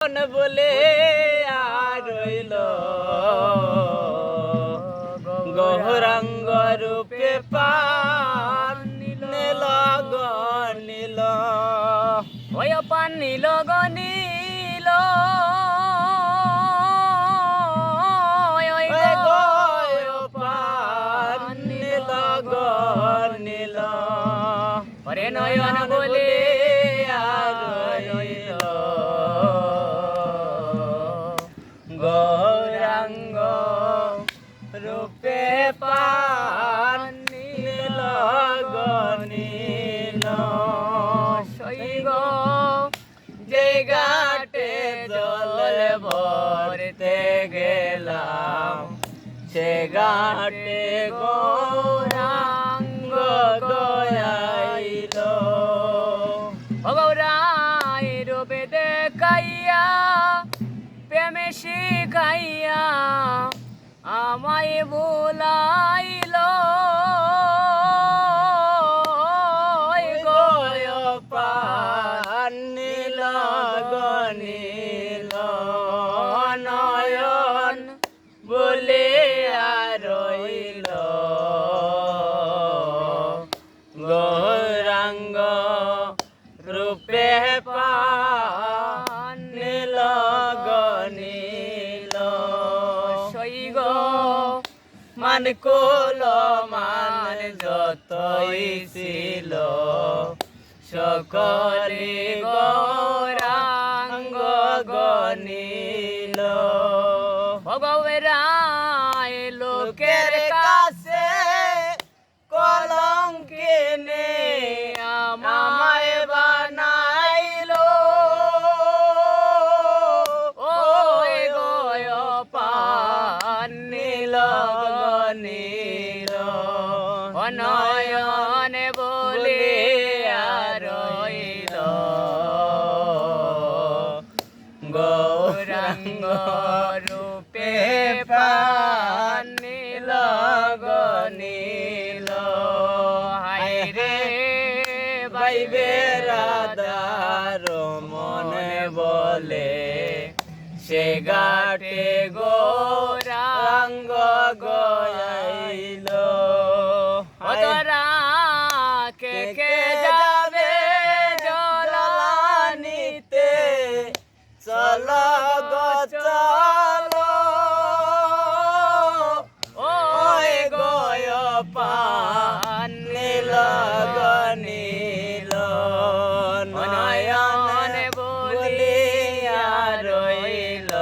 বলে আর রইল গৌরাঙ্গ রূপে পান নীল নীল ওই পান নীল নীল পান নীল নীল হরে নয়ন বলে আর রইল গৌরাঙ্গ রূপে পান নীল নীল শৈব যে ঘাটে জল ভরতে গেলাম সে ঘাটে গৌরাঙ্গ গয়াইল গৌরায় রূপে দেখাইয়া প্রেমে শিখাইয়া আমায় ভুলাইল গয় পান নীল নীল নয়ন বলে আর রইল গৌরাঙ্গ রূপে পান নীল নীল শৈগ মান কোল মান যতই ছিল সকলে গৌরাঙ্গ গনিল ভগবরায় লোকের কাছে কলঙ্কিনী আমায় বানাইল ওই গয় পান নীল নীল নয়ন বলে আর রইল গৌরাঙ্গ রূপে পান নীল নীল হায় রে বাইবে রাধার মনে বলে সে ঘাটে গৌরাঙ্গ গয়াইল তোরা কে যাবে জলানিতে চল